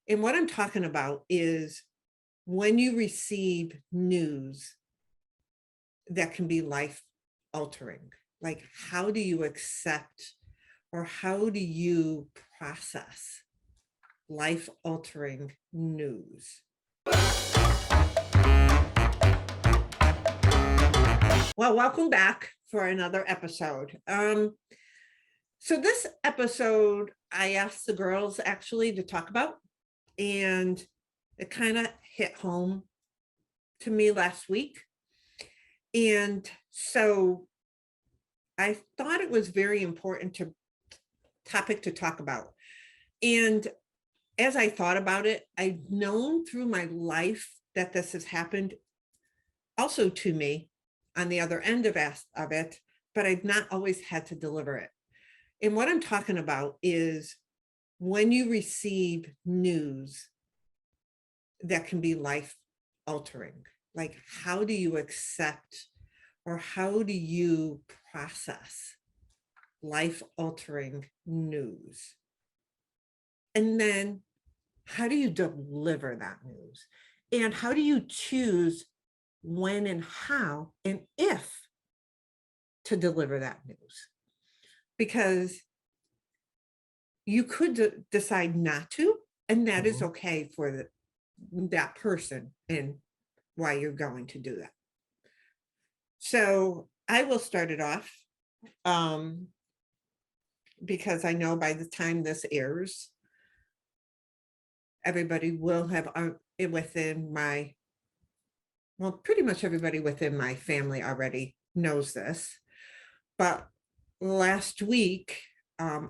And what I'm talking about is when you receive news that can be life altering, like how do you accept or how do you process life altering news? Well, welcome back for another episode. So this episode, I asked the girls actually to talk about, and it kind of hit home to me last week. And so I thought it was very important topic to talk about. And as I thought about it, I've known through my life that this has happened also to me on the other end of it, but I've not always had to deliver it. And what I'm talking about is when you receive news that can be life altering, like how do you accept or how do you process life altering news? And then how do you deliver that news? And how do you choose when and how and if to deliver that news? Because you could decide not to, and that is okay for that person and why you're going to do that. So I will start it off because I know by the time this airs, everybody will have pretty much everybody within my family already knows this. But last week,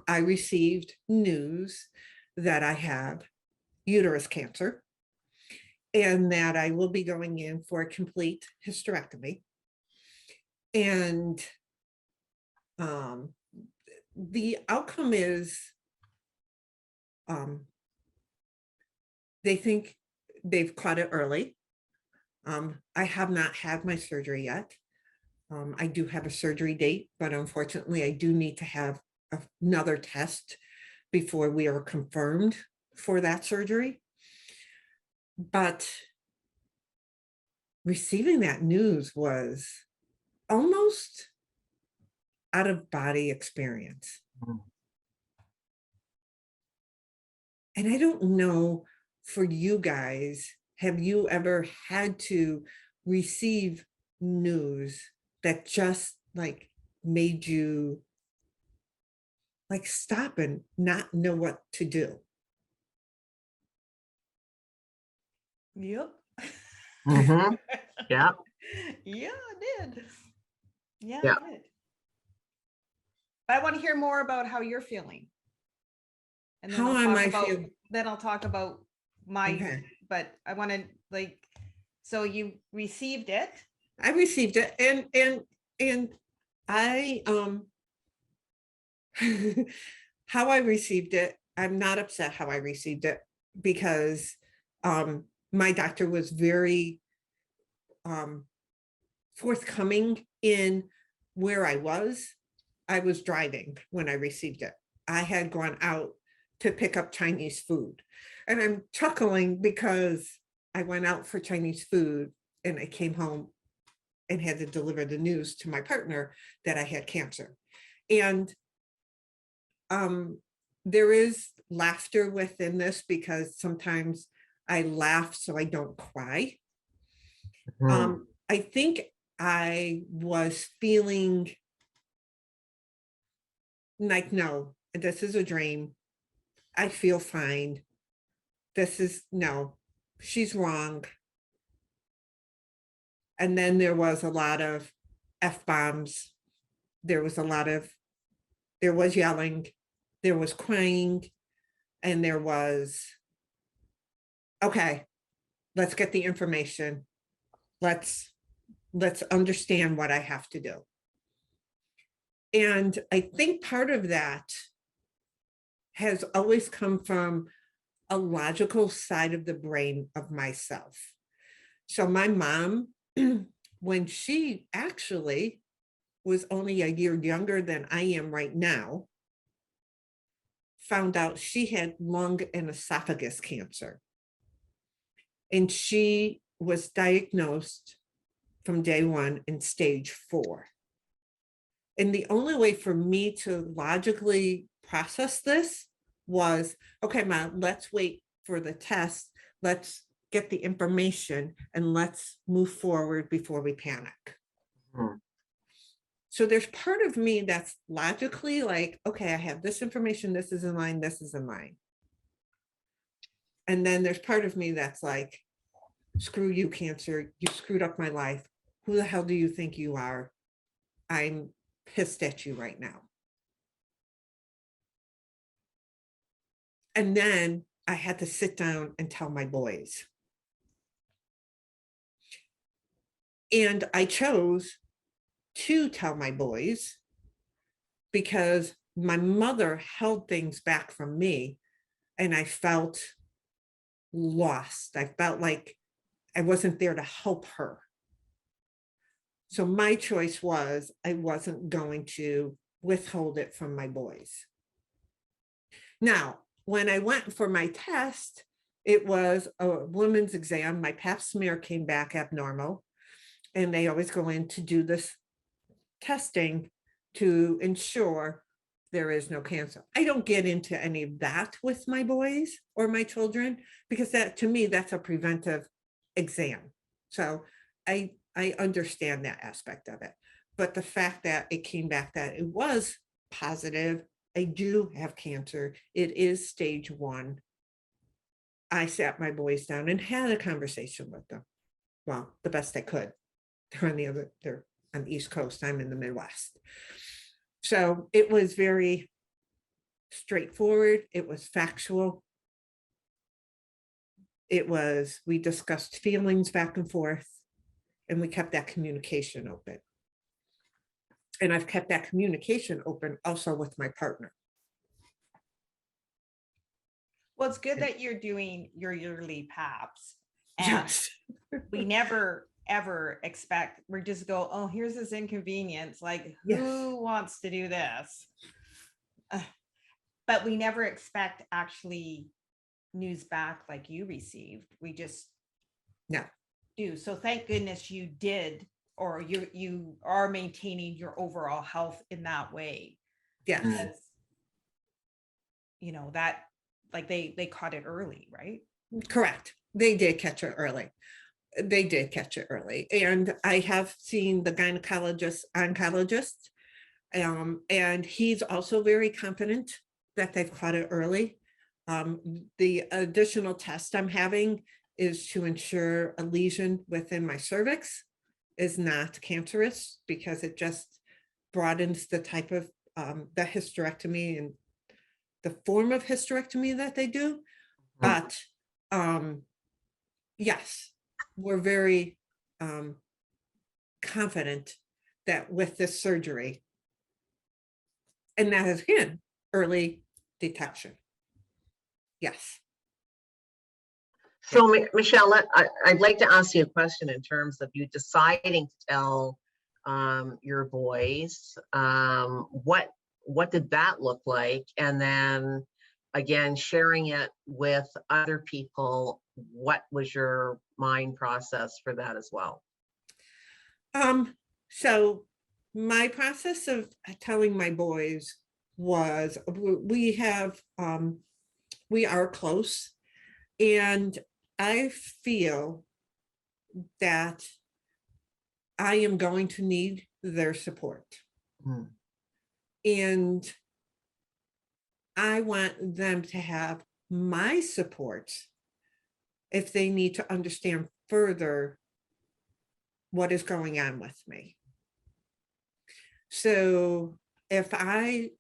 I received news that I have uterus cancer and that I will be going in for a complete hysterectomy. And the outcome is they think they've caught it early. I have not had my surgery yet. I do have a surgery date, but unfortunately, I do need to have another test before we are confirmed for that surgery. But receiving that news was almost out of body experience. And I don't know for you guys, have you ever had to receive news that just like made you like stop and not know what to do? Yep. Mm-hmm. Yeah. Yeah, I did. Yeah, Yeah. I did. But I want to hear more about how you're feeling. And then How am I feeling? Then I'll talk about my, Okay. but I want to so you received it. I received it and I how I received it, I'm not upset how I received it because my doctor was very forthcoming in where I was. I was driving when I received it. I had gone out to pick up Chinese food. And I'm chuckling because I went out for Chinese food and I came home and had to deliver the news to my partner that I had cancer. And there is laughter within this because sometimes I laugh so I don't cry. I think I was feeling like, no, this is a dream. I feel fine. No, she's wrong. And then there was a lot of F-bombs. There was yelling, there was crying, and there was, okay, let's get the information. Let's understand what I have to do. And I think part of that has always come from a logical side of the brain of myself. So my mom, when she actually was only a year younger than I am right now, found out she had lung and esophagus cancer. And she was diagnosed from day one in stage 4. And the only way for me to logically process this was, okay, Mom, let's wait for the test. Let's get the information and let's move forward before we panic. Mhm. So there's part of me that's logically like, okay, I have this information, this is in line, this is in line. And then there's part of me that's like, screw you, cancer, you screwed up my life. Who the hell do you think you are? I'm pissed at you right now. And then I had to sit down and tell my boys. And I chose to tell my boys because my mother held things back from me and I felt lost. I felt like I wasn't there to help her. So my choice was I wasn't going to withhold it from my boys. Now, when I went for my test, it was a woman's exam. My pap smear came back abnormal, and they always go in to do this testing to ensure there is no cancer. I don't get into any of that with my boys or my children because that, to me, that's a preventive exam. So I understand that aspect of it. But the fact that it came back that it was positive, I do have cancer. It is stage 1. I sat my boys down and had a conversation with them. Well, the best I could. They're on the East Coast. I'm in the Midwest. So it was very straightforward. It was factual. We discussed feelings back and forth, and we kept that communication open. And I've kept that communication open also with my partner. Well, it's good that you're doing your yearly PAPs. And Yes. we never ever expect, we just go, oh, here's this inconvenience. Like, Yes. who wants to do this? But we never expect actually news back like you received. We just No. do. So thank goodness you did, or you are maintaining your overall health in that way. Yes. Because, you know, that like they caught it early, right? Correct. They did catch it early. And I have seen the oncologist, and he's also very confident that they've caught it early. The additional test I'm having is to ensure a lesion within my cervix is not cancerous, because it just broadens the type of the hysterectomy and the form of hysterectomy that they do. But yes, we're very confident that with this surgery, and that is again early detection. Yes. So, Michelle, I'd like to ask you a question in terms of you deciding to tell your boys. What did that look like? And then again, sharing it with other people, what was your mind process for that as well? So my process of telling my boys was we are close, and I feel that I am going to need their support. Mm. And I want them to have my support if they need to understand further what is going on with me. So if I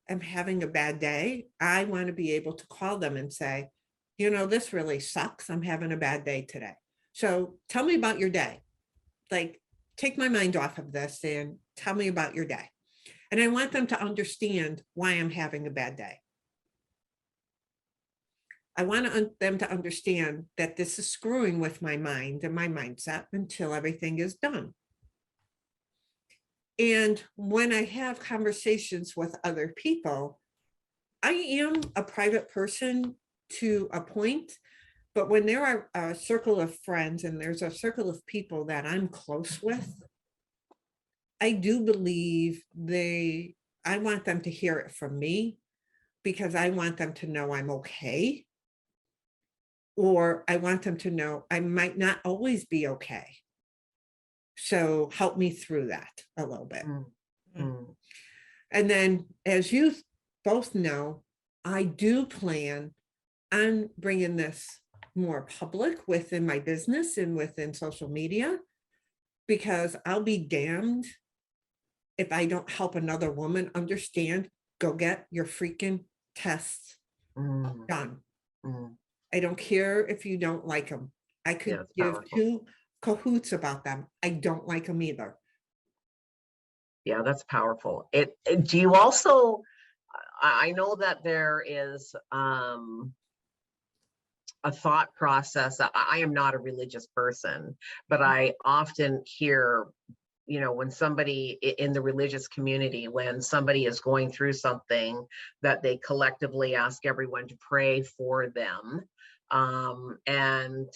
am having a bad day, I want to be able to call them and say, you know, this really sucks. I'm having a bad day today. So tell me about your day. Like, take my mind off of this and tell me about your day. And I want them to understand why I'm having a bad day. I want them to understand that this is screwing with my mind and my mindset until everything is done. And when I have conversations with other people, I am a private person to a point, but when there are a circle of friends and there's a circle of people that I'm close with, I do believe I want them to hear it from me because I want them to know I'm okay. Or I want them to know I might not always be okay. So help me through that a little bit. Mm, mm, And then, as you both know, I do plan on bringing this more public within my business and within social media, because I'll be damned if I don't help another woman understand, go get your freaking tests mm, done. mm. I don't care if you don't like them. I could Yeah, it's give powerful. two cahoots about them. I don't like them either. Yeah, that's powerful. Do you also, I know that there is a thought process. I am not a religious person, but I often hear, when somebody in the religious community, when somebody is going through something, that they collectively ask everyone to pray for them. And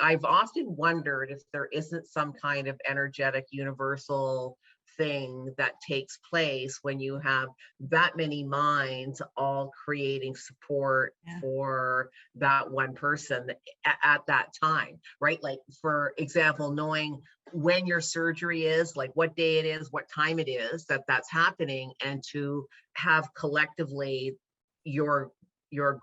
I've often wondered if there isn't some kind of energetic universal thing that takes place when you have that many minds all creating support Yeah. for that one person at that time, right? Like, for example, knowing when your surgery is, like what day it is, what time it is that's happening, and to have collectively your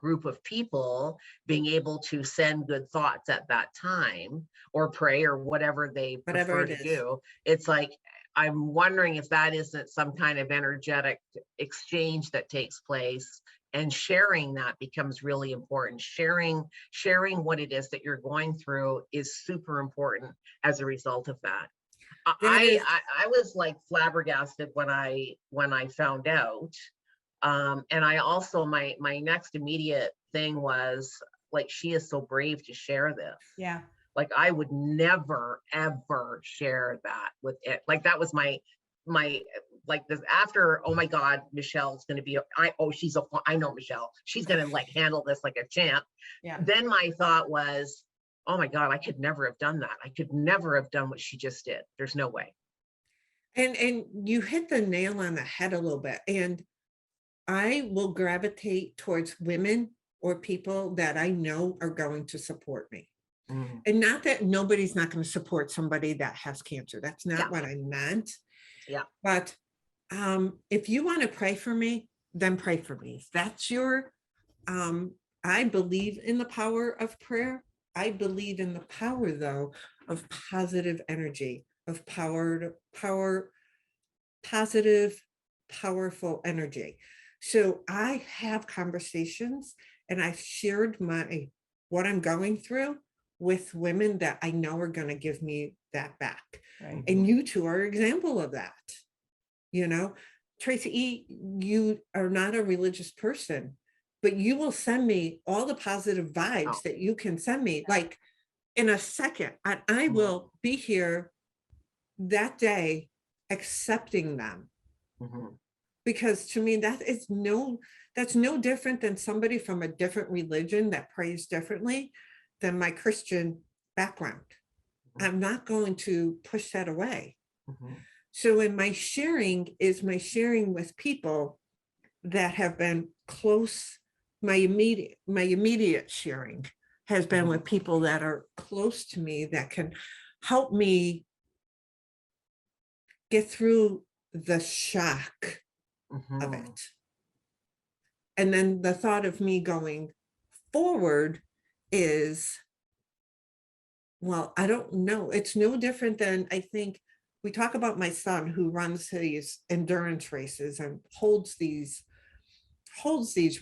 group of people being able to send good thoughts at that time, or pray, or whatever they Whatever prefer it to is. do. It's like, I'm wondering if that isn't some kind of energetic exchange that takes place, and sharing that becomes really important. Sharing what it is that you're going through is super important as a result of that. That is, I was like flabbergasted when I found out. And I also, my next immediate thing was, like, she is so brave to share this. Yeah. Like, I would never ever share that with it. Like, that was my like, this after, oh my God, Michelle's gonna be, I know Michelle, she's gonna like handle this like a champ. Yeah. Then my thought was, oh my God, I could never have done that. I could never have done what she just did. There's no way. and you hit the nail on the head a little bit. And I will gravitate towards women or people that I know are going to support me. Mm, And not that nobody's not going to support somebody that has cancer. That's not Yeah. what I meant. Yeah. But if you want to pray for me, then pray for me. If that's your, I believe in the power of prayer. I believe in the power, though, of positive energy, of positive, powerful energy. So I have conversations, and I've shared what I'm going through with women that I know are going to give me that back. Right. And you two are an example of that. Tracy, you are not a religious person, but you will send me all the positive vibes that you can send me, like, in a second. And I will be here that day accepting them. Mhm. Because to me, that's no different than somebody from a different religion that prays differently than my Christian background. I'm not going to push that away. Mhm. So in my sharing with people that have been close. My immediate sharing has been with people that are close to me that can help me get through the shock of Mhm. it. And then the thought of me going forward is, well, I don't know. It's no different than, I think, we talk about my son who runs these endurance races and holds these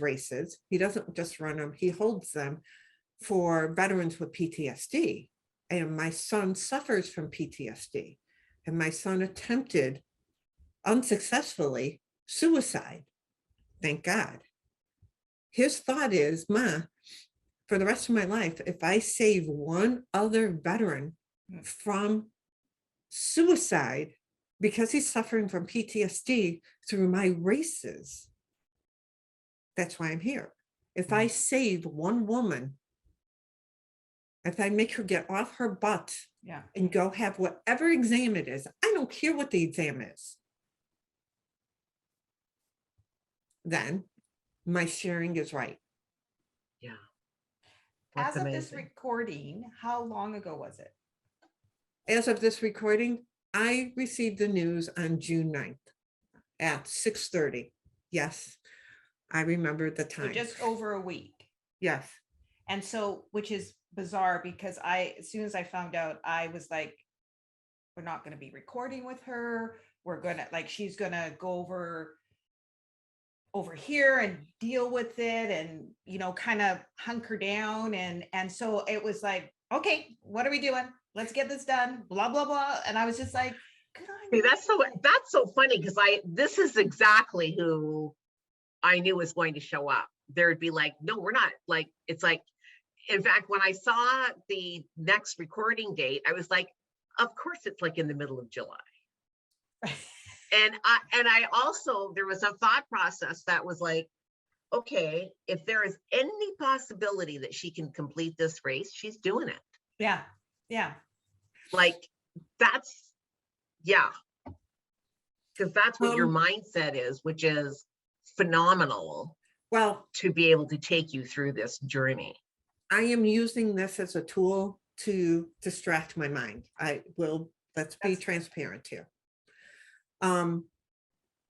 races. He doesn't just run them, he holds them for veterans with PTSD. And my son suffers from PTSD. And my son attempted unsuccessfully suicide. Thank God. His thought is, Ma, for the rest of my life, if I save one other veteran from suicide because he's suffering from PTSD through my races, That's why I'm here. If I save one woman, if I make her get off her butt Yeah. and go have whatever exam it is, I don't care what the exam is, then my sharing is right. Yeah. As That's of this amazing. recording, how long ago was it? As of this recording, I received the news on June 9th at 6:30. Yes, I remember the So time. just over a week. Yes. And so, which is bizarre because as soon as I found out, I was like, we're not going to be recording with her. We're going to she's going to go over here and deal with it and, kind of hunker down. And so it was like, okay, what are we doing? Let's get this done, blah, blah, blah. And I was just like, good on See, you. that's so funny because this is exactly who I knew was going to show up. There'd be like, no, we're not, like, it's like, in fact, when I saw the next recording date, I was like, of course it's like in the middle of July. And I also, there was a thought process that was like, okay, if there is any possibility that she can complete this race, she's doing it. Yeah. Yeah. Like that's, yeah. Because that's what your Um, mindset is, which is phenomenal Well, to be able to take you through this journey. I am using this as a tool to distract my mind. Let's be That's- transparent here.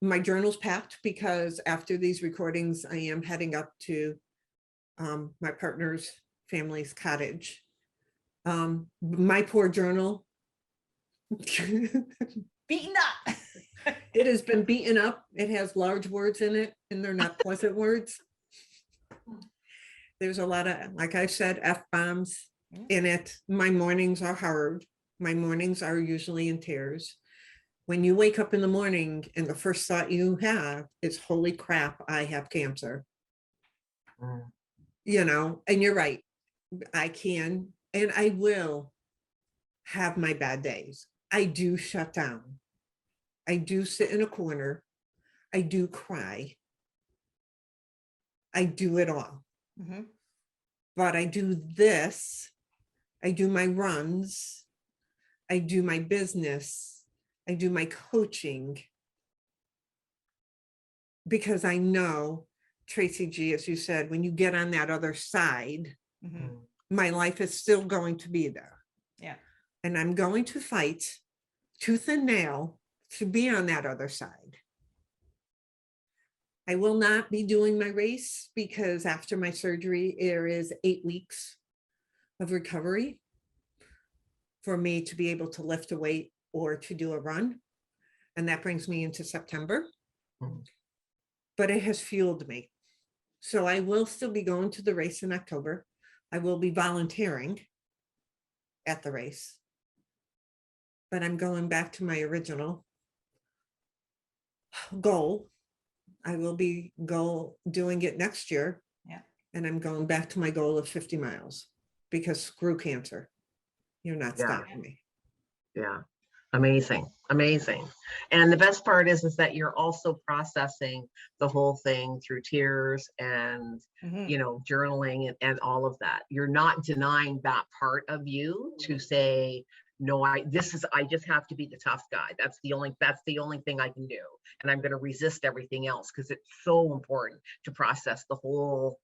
My journal's packed because after these recordings, I am heading up to my partner's family's cottage. My poor journal, Beaten up. it has been beaten up. It has large words in it, and they're not pleasant words. There's a lot of, like I said, F-bombs in it. My mornings are hard. My mornings are usually in tears. When you wake up in the morning and the first thought you have is, holy crap, I have cancer. And you're right. I can, and I will have my bad days. I do shut down. I do sit in a corner. I do cry. I do it all. Mhm. But I do this. I do my runs. I do my business. I do my coaching. Because I know, Tracy G, as you said, when you get on that other side, Mhm. my life is still going to be there. Yeah. And I'm going to fight tooth and nail to be on that other side. I will not be doing my race because after my surgery, there is 8 weeks of recovery for me to be able to lift a weight or to do a run. And that brings me into September. Mhm. But it has fueled me. So I will still be going to the race in October. I will be volunteering at the race. But I'm going back to my original goal. I will be doing it next year. Yeah. And I'm going back to my goal of 50 miles because screw cancer. You're not Yeah. stopping me. Yeah. Amazing. Amazing. And the best part is that you're also processing the whole thing through tears and, Mhm. journaling and all of that. You're not denying that part of you to say, no, I just have to be the tough guy. That's the only thing I can do. And I'm going to resist everything else because it's so important to process the whole,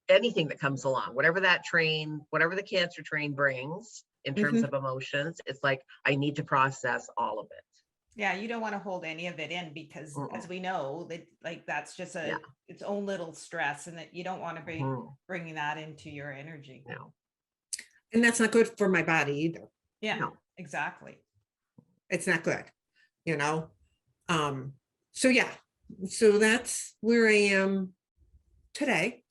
anything that comes along, whatever the cancer train brings in terms of emotions. It's like, I need to process all of it. Yeah, you don't want to hold any of it in because as we know that that's just Yeah. its own little stress and that you don't want to be Mhm. bringing that into your energy. No. And that's not good for my body either. Yeah, No. exactly. It's not good, so yeah, so that's where I am today.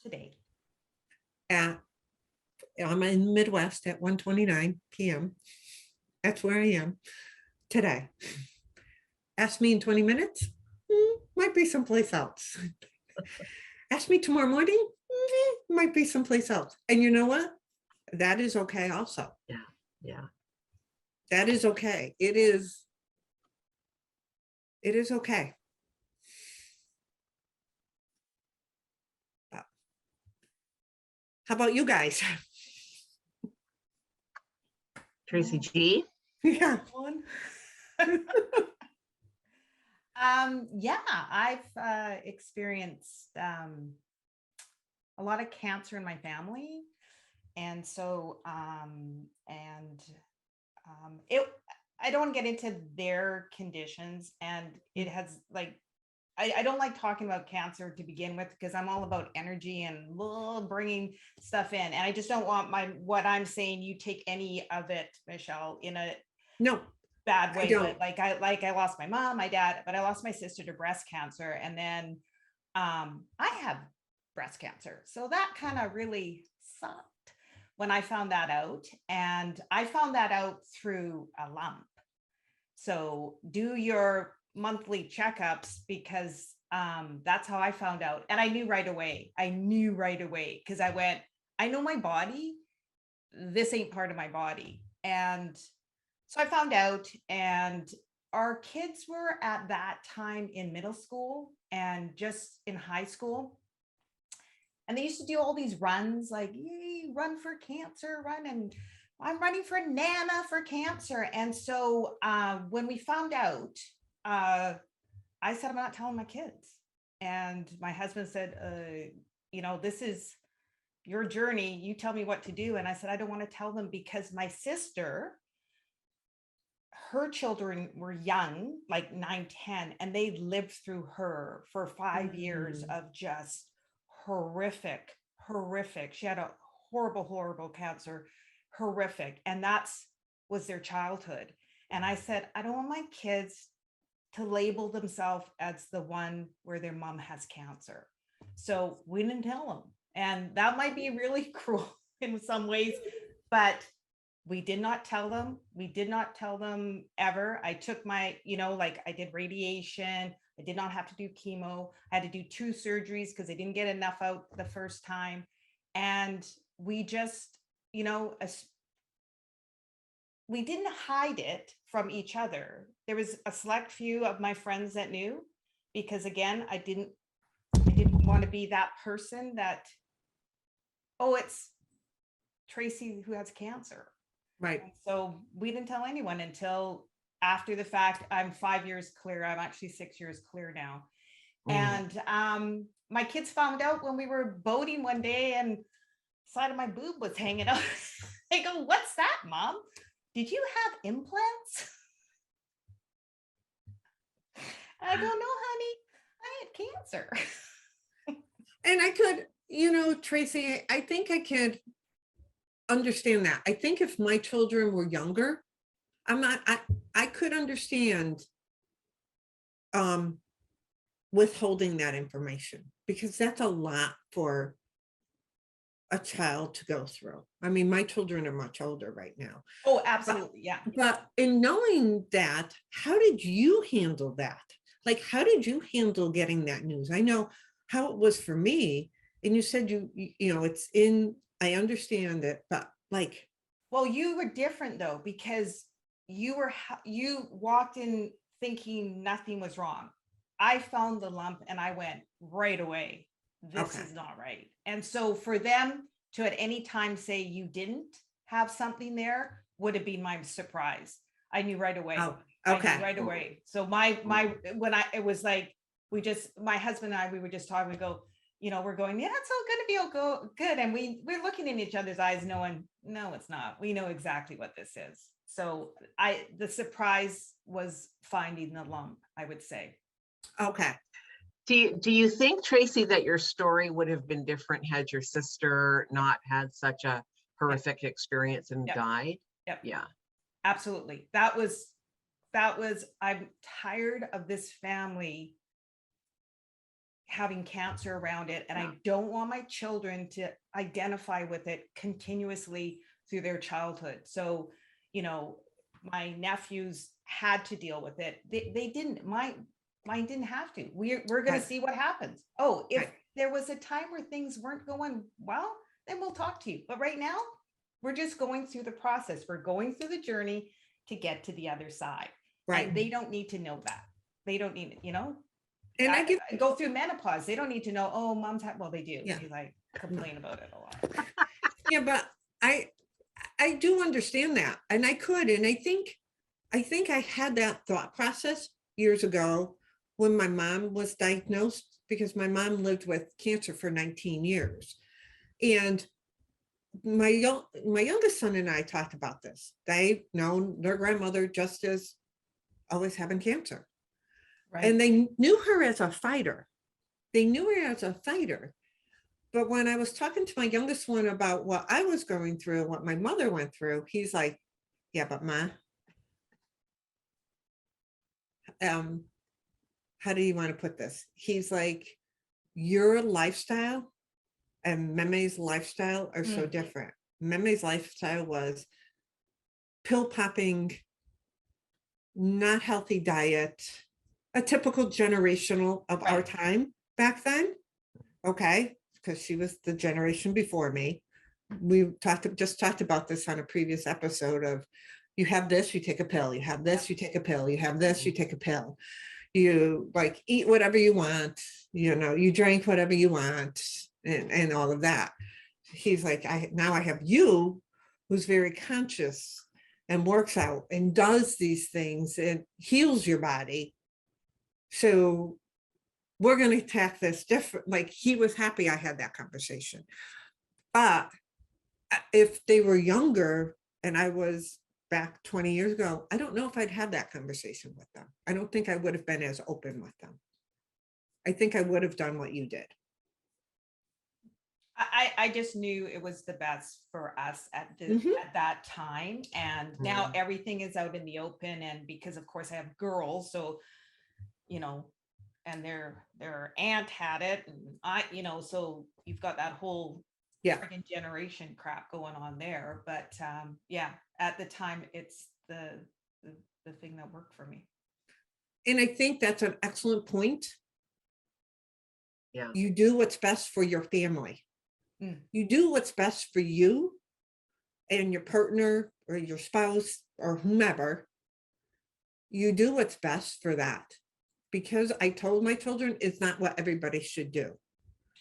I'm in the Midwest at 1:29 p.m. That's where I am today. Ask me in 20 minutes, might be someplace else. Ask me tomorrow morning, might be someplace else. And you know what? That is okay also. Yeah. That is okay. It is okay. How about you guys? Tracy G. Yeah. One. Yeah, I've experienced a lot of cancer in my family. And so, it, I don't want to get into their conditions, and it has like, I don't like talking about cancer to begin with, because I'm all about energy and bringing stuff in. And I just don't want what I'm saying, you take any of it, Michelle, in a No, bad I way. don't. But I lost my mom, my dad, but I lost my sister to breast cancer. And then I have breast cancer. So that kind of really sucked when I found that out. And I found that out through a lump. So do your monthly checkups, because that's how I found out. And I knew right away. Because I went, I know my body. This ain't part of my body. And so I found out, and our kids were at that time in middle school and just in high school. And they used to do all these runs, like, yay, run for cancer, run. And I'm running for Nana for cancer. And so when we found out, I said, I'm not telling my kids. And my husband said, this is your journey. You tell me what to do. And I said, I don't want to tell them, because my sister, her children were young, like 9, 10, and they lived through her for 5 years of just horrific. She had a horrible cancer, horrific. And was their childhood. And I said, I don't want my kids to label themselves as the one where their mom has cancer. So we didn't tell them. And that might be really cruel in some ways, but we did not tell them. We did not tell them ever. I took my, I did radiation. I did not have to do chemo. I had to do 2 surgeries because I didn't get enough out the first time. And we just, we didn't hide it from each other. There was a select few of my friends that knew, because again, I didn't want to be that person that, oh, it's Tracy who has cancer. Right. And so we didn't tell anyone until after the fact. I'm 5 years clear. I'm actually 6 years clear now. And my kids found out when we were boating one day, and side of my boob was hanging out. They go, what's that, Mom? Did you have implants? I go, no, honey, I had cancer. And I could, Tracy, I think I could understand that. I think if my children were younger, I could understand withholding that information, because that's a lot for a child to go through. I mean, my children are much older right now. Oh, absolutely. Yeah. But in knowing that, how did you handle that? Like, how did you handle getting that news? I know how it was for me. And you said I understand it, but like. Well, you were different though, because you walked in thinking nothing was wrong. I found the lump and I went right away, this is not right. And so for them to at any time say you didn't have something there would have been my surprise. I knew right away. Oh, okay. I knew right away. So it was like, my husband and I, we were just talking, we go, we're going, yeah, it's all going to be all good. And we're looking in each other's eyes knowing, no, it's not. We know exactly what this is. So the surprise was finding the lump, I would say. Okay. Do you think, Tracy, that your story would have been different had your sister not had such a horrific experience and died? Yep. Yeah. Absolutely. That was, I'm tired of this family having cancer around it. And I don't want my children to identify with it continuously through their childhood. So, my nephews had to deal with it. They didn't. Mine didn't have to. We're going to see what happens. Oh, if there was a time where things weren't going well, then we'll talk to you. But right now, we're just going through the process. We're going through the journey to get to the other side. Right. And they don't need to know that. They don't need it, And I go through menopause. They don't need to know, oh, mom's well, they do. Yeah. She's like, complain about it a lot. Yeah, but I do understand that, and I could, and I think I had that thought process years ago when my mom was diagnosed, because my mom lived with cancer for 19 years. And my youngest son and I talked about this. They've known their grandmother just as always having cancer. Right. And they knew her as a fighter. They knew her as a fighter. But when I was talking to my youngest one about what I was going through, what my mother went through, he's like, yeah, but Ma, how do you want to put this? He's like, your lifestyle and Meme's lifestyle are so different. Meme's lifestyle was pill popping, not healthy diet, a typical generational of our time back then. Okay, because she was the generation before me. We just talked about this on a previous episode of, you have this, you take a pill, you have this, you take a pill, you have this, you take a pill. You like eat whatever you want, you drink whatever you want, and all of that. He's like, now I have you who's very conscious and works out and does these things and heals your body. So we're going to attack this different. Like, he was happy I had that conversation. But if they were younger and I was back 20 years ago, I don't know if I'd had that conversation with them. I don't think I would have been as open with them. I think I would have done what you did. I just knew it was the best for us at that time. And now everything is out in the open. And because of course I have girls, so, and their aunt had it, and so you've got that whole freaking generation crap going on there. But at the time, it's the thing that worked for me. And I think that's an excellent point. Yeah. You do what's best for your family. You do what's best for you and your partner or your spouse or whomever. You do what's best for that. Because I told my children, it's not what everybody should do.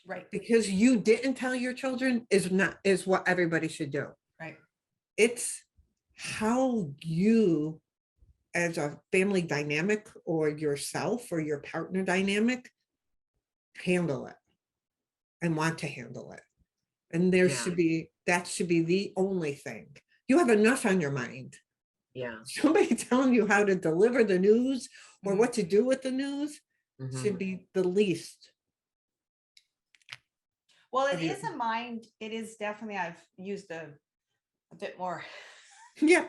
Right. Because you didn't tell your children is what everybody should do. Right. It's how you, as a family dynamic, or yourself or your partner dynamic, handle it and want to handle it. And that should be the only thing. You have enough on your mind. Yeah. Somebody telling you how to deliver the news or what to do with the news should be the least. Well, it is a mind. It is definitely, I've used a bit more. Yeah.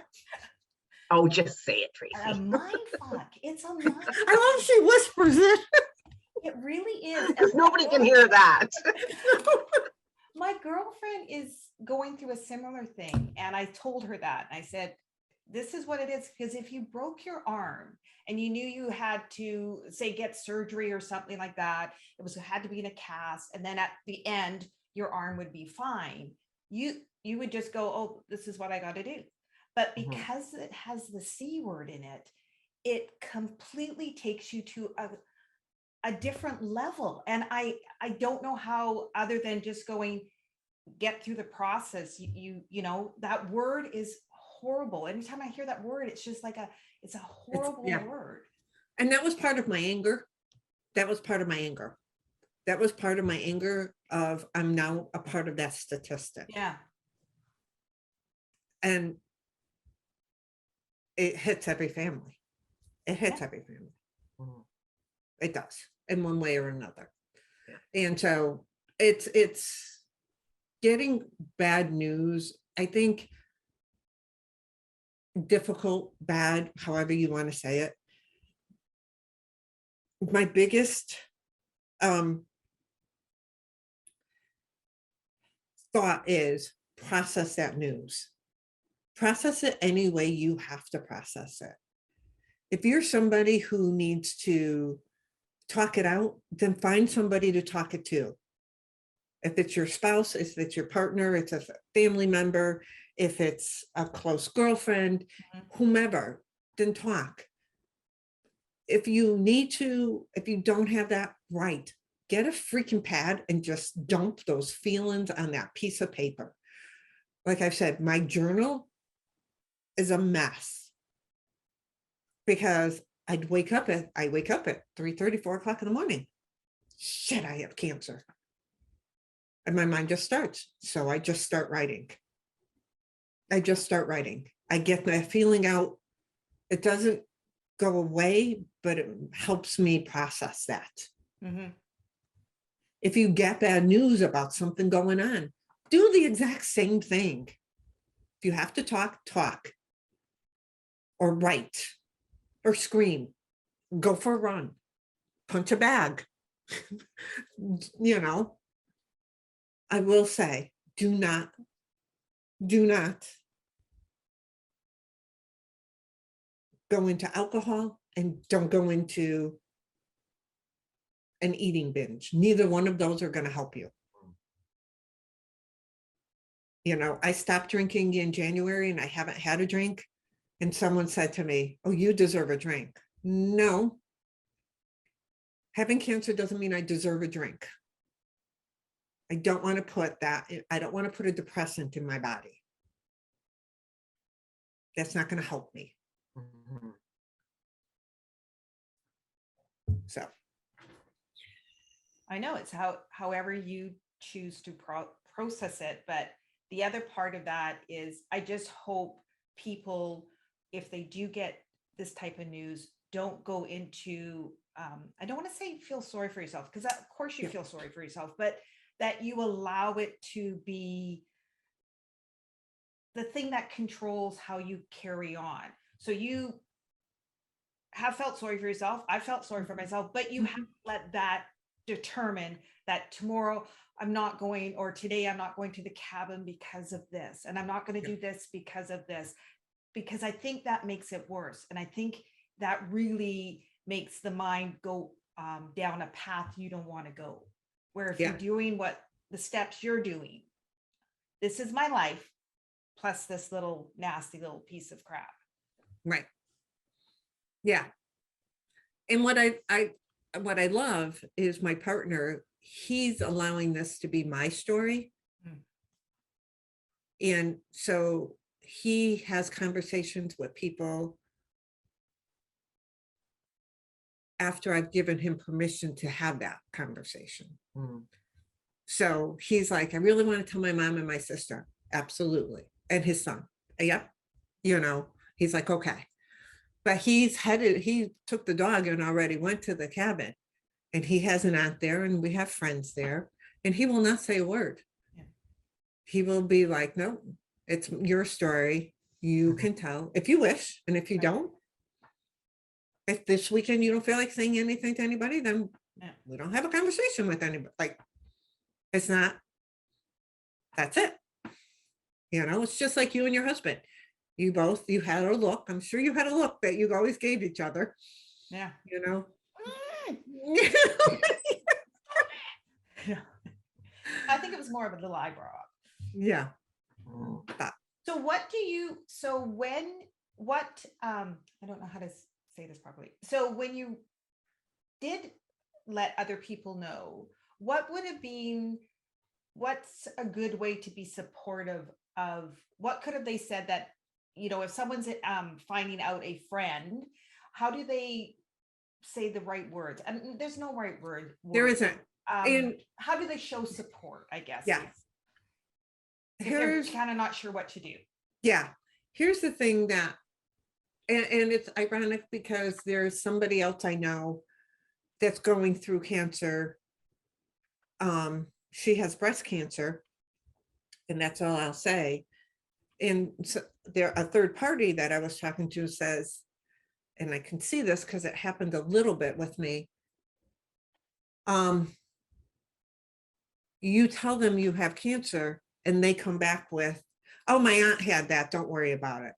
Oh, just say it, Tracy. A mind fuck. It's a mind fuck. I love she whispers it. It really is. Because nobody can hear that. My girlfriend is going through a similar thing. And I told her that. I said, this is what it is. Because if you broke your arm and you knew you had to, say, get surgery or something like that, had to be in a cast. And then at the end, your arm would be fine. You would just go, oh, this is what I got to do. But because it has the C word in it, it completely takes you to a different level. And I don't know how, other than just going, get through the process. That word is horrible. Anytime I hear that word, it's just like it's a horrible word. And that was part of my anger. That was part of my anger of, I'm now a part of that statistic. Yeah. And it hits every family. It hits every family. It does, in one way or another. Yeah. And so it's getting bad news, I think, difficult, bad, however you want to say it. My biggest thought is process that news. Process it any way you have to process it. If you're somebody who needs to talk it out, then find somebody to talk it to. If it's your spouse, if it's your partner, it's a family member, if it's a close girlfriend, whomever, then talk. If you don't have that, right, get a freaking pad and just dump those feelings on that piece of paper. Like I've said, my journal is a mess because I wake up at 3:30, 4 o'clock in the morning. Shit, I have cancer. And my mind just starts. So I just start writing. I get that feeling out. It doesn't go away, but it helps me process that. Mm-hmm. If you get bad news about something going on, do the exact same thing. If you have to talk, or write, or scream, go for a run, punch a bag. You know, I will say, do not go into alcohol, and don't go into an eating binge. Neither one of those are going to help you. You know, I stopped drinking in January and I haven't had a drink. And someone said to me, "Oh, you deserve a drink." No. Having cancer doesn't mean I deserve a drink. I don't want to put that, I don't want to put a depressant in my body. That's not going to help me. Mhm. So, I know it's however you choose to process it, but the other part of that is I just hope people, if they do get this type of news, don't go into I don't want to say feel sorry for yourself, because of course you Yeah. feel sorry for yourself, but that you allow it to be the thing that controls how you carry on. So you have felt sorry for yourself. I felt sorry for myself, but you have to let that determine that tomorrow I'm not going, or today I'm not going to the cabin because of this, and I'm not going to do this because of this, because I think that makes it worse. And I think that really makes the mind go down a path you don't want to go. Where if you're doing what the steps you're doing, this is my life, plus this little nasty little piece of crap. right. Yeah. And what I love is my partner, he's allowing this to be my story. Mm. And so he has conversations with people after I've given him permission to have that conversation. Mhm. So he's like, "I really want to tell my mom and my sister." Absolutely. And his son. Yep. You know, he's like, "Okay." But he took the dog and already went to the cabin, and he has an aunt there and we have friends there, and he will not say a word. Yeah. He will be like, "No, it's your story. You can tell if you wish. And if you don't, if this weekend you don't feel like saying anything to anybody, then we don't have a conversation with anybody." Like, it's not, that's it. You know, it's just like you and your husband. You had a look. I'm sure you had a look that you always gave each other, Yeah. you know. Yeah. I think it was more of a little eyebrow up. Yeah. So I don't know how to say this properly. So when you did let other people know, what's a good way to be supportive of, what could have they said that, you know, if someone's finding out a friend, how do they say the right words? And there's no right word. There isn't. And how do they show support, I guess? Yeah. If they're kind of not sure what to do. Yeah. Here's the thing that, and it's ironic because there's somebody else I know that's going through cancer. She has breast cancer, and that's all I'll say. And so there, a third party that I was talking to says, and I can see this because it happened a little bit with me. You tell them you have cancer and they come back with, "Oh, my aunt had that. Don't worry about it."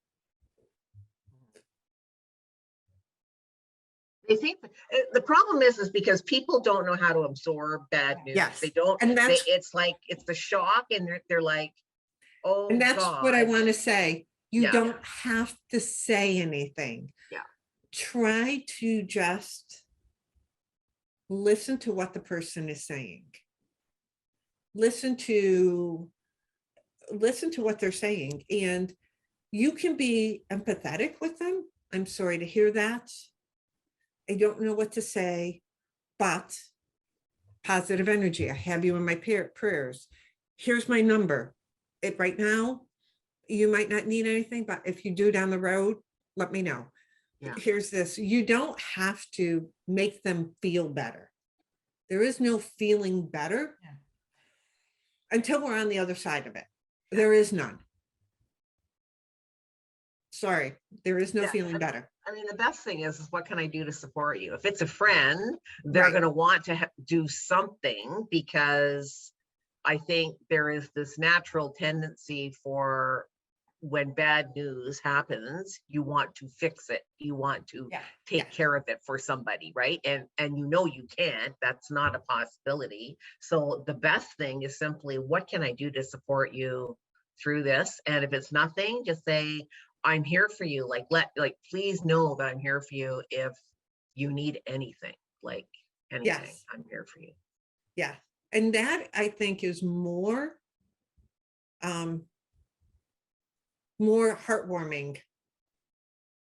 They think the problem is because people don't know how to absorb bad news. Yes. They don't. And that's, it's like, it's the shock, and they're like, "Oh, and that's God." what I want to say. You Yeah. don't have to say anything. Yeah. Try to just listen to what the person is saying. Listen to what they're saying. And you can be empathetic with them. I'm sorry to hear that. I don't know what to say, but positive energy. I have you in my prayers. Here's my number. Right now, you might not need anything, but if you do down the road, let me know. Yeah. Here's this. You don't have to make them feel better. There is no feeling better until we're on the other side of it. There is none. Sorry, there is no feeling better. I mean, the best thing is what can I do to support you? If it's a friend, they're Right. going to want to do something, because I think there is this natural tendency for, when bad news happens, you want to fix it. You want to take care of it for somebody, right? And you can't, that's not a possibility. So the best thing is simply, what can I do to support you through this? And if it's nothing, just say, I'm here for you. Please know that I'm here for you if you need anything, anything. Yes. I'm here for you. Yeah. And that, I think, is more heartwarming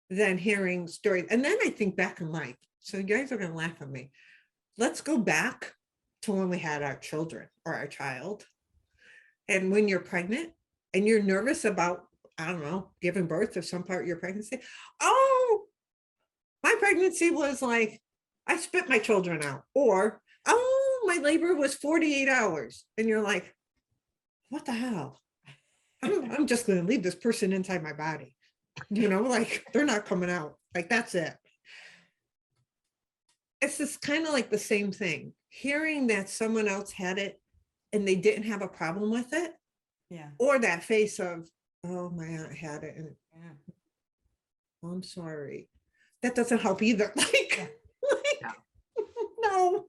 than hearing stories. And then I think back in life. So you guys are going to laugh at me. Let's go back to when we had our children or our child. And when you're pregnant and you're nervous about, I don't know, giving birth to some part of your pregnancy. Oh, my pregnancy was like, I spit my children out. Or, oh, my labor was 48 hours. And you're like, what the hell? I'm just going to leave this person inside my body. They're not coming out. That's it. It's just kind of like the same thing. Hearing that someone else had it and they didn't have a problem with it. Yeah. Or that face of, oh, my aunt had it. And I'm sorry. That doesn't help either. No.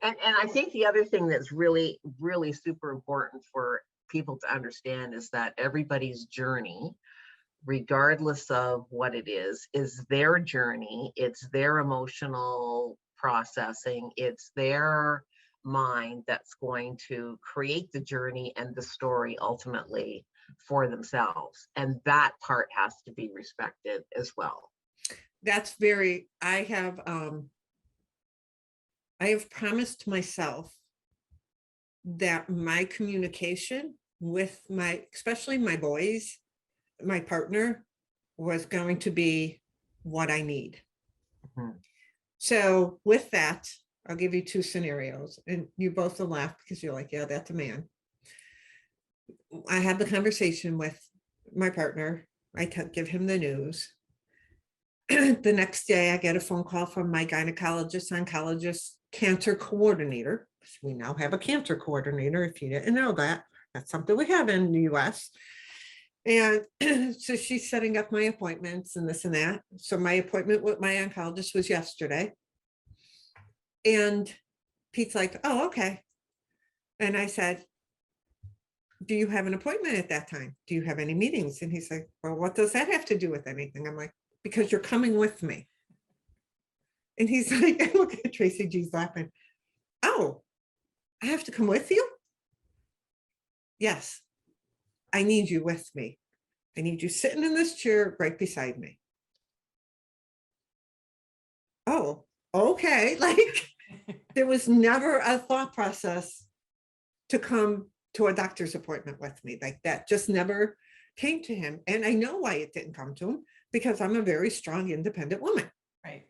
And I think the other thing that's really, really super important for people to understand is that everybody's journey, regardless of what it is their journey. It's their emotional processing. It's their mind that's going to create the journey and the story ultimately for themselves. And that part has to be respected as well. That's I have promised myself that my communication with especially my boys, my partner, was going to be what I need. Mhm. So with that, I'll give you two scenarios, and you both will laugh because you're like, yeah, that's a man. I had the conversation with my partner. I give him the news. The next day, I get a phone call from my gynecologist, oncologist, cancer coordinator. We now have a cancer coordinator. If you didn't know that, that's something we have in the US. And so she's setting up my appointments and this and that. So my appointment with my oncologist was yesterday. And Pete's like, oh, okay. And I said, do you have an appointment at that time? Do you have any meetings? And he's like, well, what does that have to do with anything? I'm like, because you're coming with me. And he's like, I look at Tracy G's laughing. Oh, I have to come with you? Yes, I need you with me. I need you sitting in this chair right beside me. Oh, okay. There was never a thought process to come to a doctor's appointment with me. That just never came to him. And I know why it didn't come to him, because I'm a very strong, independent woman. Right.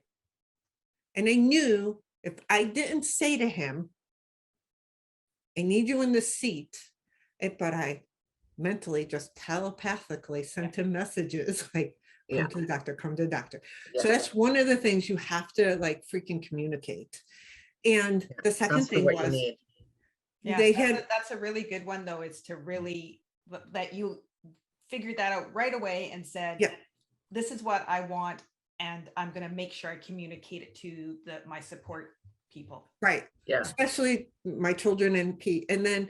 And I knew if I didn't say to him, I need you in the seat, but I mentally just telepathically sent him messages like, come to the doctor, come to the doctor. So that's one of the things you have to freaking communicate. And the second thing was, that's a really good one though, is to really, that you figured that out right away and said, this is what I want, and I'm going to make sure I communicate it to my support people. Right. Yeah. Especially my children and Pete. And then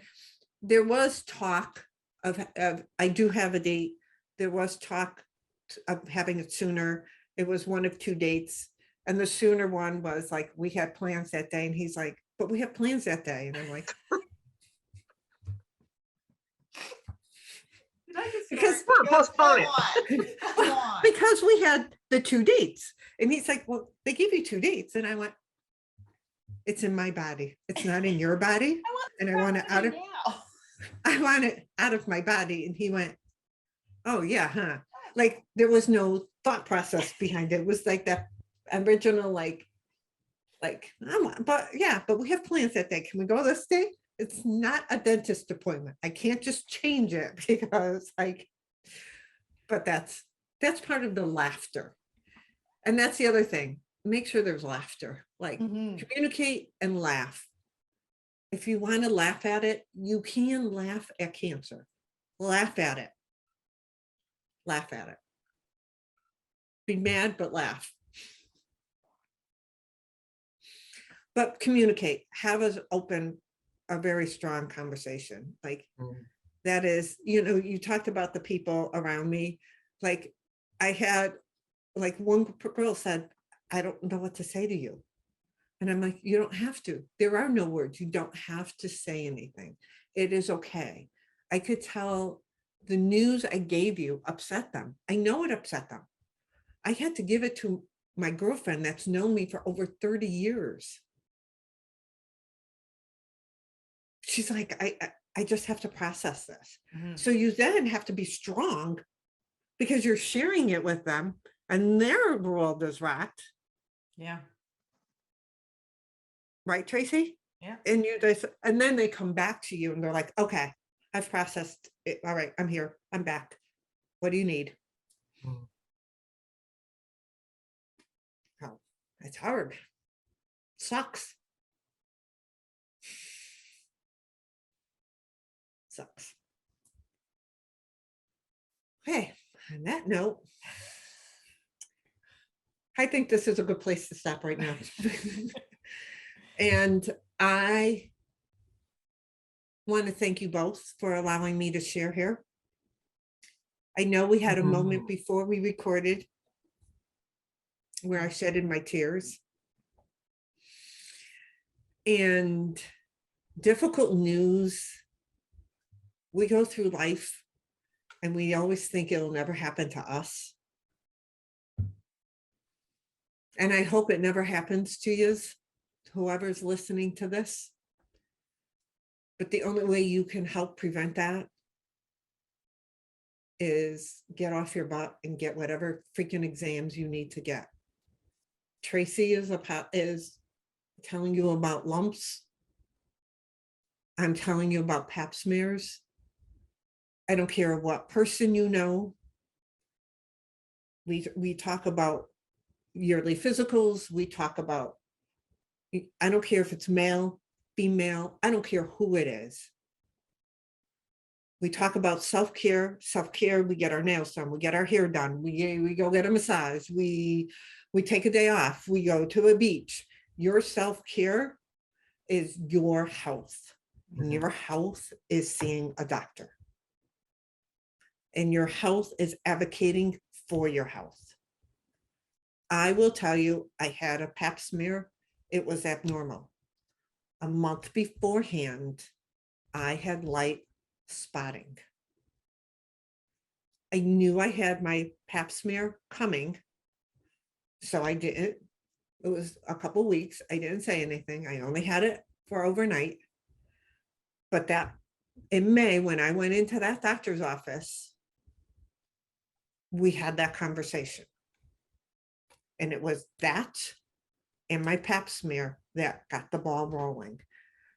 there was talk of I do have a date. There was talk of having it sooner. It was one of two dates. And the sooner one was like, we had plans that day. And he's like, but we have plans that day. And I'm like, because Come on, postpone it. Come on. because we had the 2 dates. And he's like, well, they give you 2 dates. And I went, it's in my body. It's not in your body. And I want it out of, now. I want it out of my body. And he went, oh yeah, huh? Like there was no thought process behind it. It was like that original, but yeah, but we have plans that day. Can we go this day? It's not a dentist appointment. I can't just change it because but that's part of the laughter. And that's the other thing. Make sure there's laughter, like communicate and laugh. If you want to laugh at it, you can laugh at cancer. Laugh at it. Laugh at it. Be mad, but laugh. But communicate. Have us open a very strong conversation. Like that is, you talked about the people around me. Like I had, like one girl said, I don't know what to say to you. And I'm like, you don't have to. There are no words. You don't have to say anything. It is okay. I could tell the news I gave you upset them. I know it upset them. I had to give it to my girlfriend that's known me for over 30 years. She's like, I just have to process this. So you then have to be strong because you're sharing it with them and their world is rocked. Yeah. Right, Tracy? Yeah. And then they come back to you and they're like, okay, I've processed it. All right, I'm here. I'm back. What do you need? Oh, it's hard. Sucks. Sucks. Okay, on that note, I think this is a good place to stop right now. And I want to thank you both for allowing me to share here. I know we had a moment before we recorded where I shedded my tears. And difficult news, we go through life and we always think it'll never happen to us. And I hope it never happens to you, whoever's listening to this. But the only way you can help prevent that is get off your butt and get whatever freaking exams you need to get. Tracy is telling you about lumps. I'm telling you about pap smears. I don't care what person you know. We talk about yearly physicals. We talk about, I don't care if it's male, female, I don't care who it is. We talk about self-care. Self-care, we get our nails done, we get our hair done, we go get a massage, we take a day off, we go to a beach. Your self-care is your health. And your health is seeing a doctor. And your health is advocating for your health. I will tell you, I had a pap smear. It was abnormal. A month beforehand, I had light spotting. I knew I had my pap smear coming. So I didn't. It was a couple weeks. I didn't say anything. I only had it for overnight. But that in May, when I went into that doctor's office, we had that conversation. And it was that and my pap smear that got the ball rolling.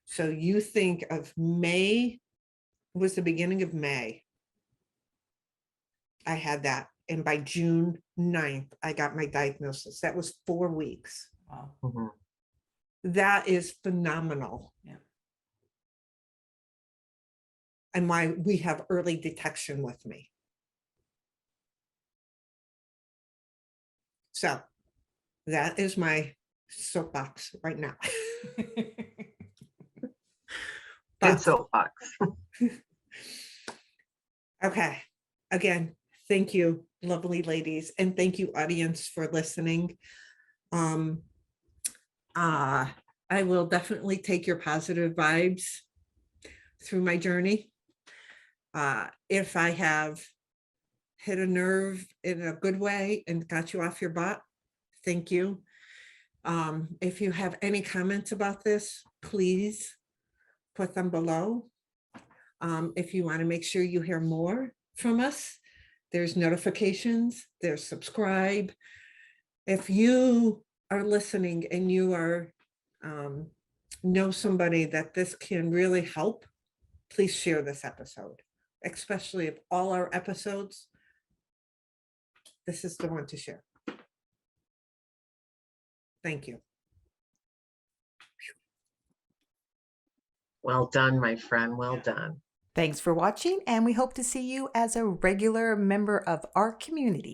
So you think of May, it was the beginning of May. I had that. And by June 9th, I got my diagnosis. That was 4 weeks. Wow. That is phenomenal. Yeah. And why we have early detection with me. So that is my soapbox right now. Good soapbox. Okay. Again, thank you, lovely ladies. And thank you, audience, for listening. I will definitely take your positive vibes through my journey. If I have hit a nerve in a good way and got you off your butt, thank you. If you have any comments about this, please put them below. If you want to make sure you hear more from us, there's notifications, there's subscribe. If you are listening and you are know somebody that this can really help, please share this episode, especially if all our episodes, this is the one to share. Thank you. Well done, my friend. Well done. Thanks for watching, and we hope to see you as a regular member of our community.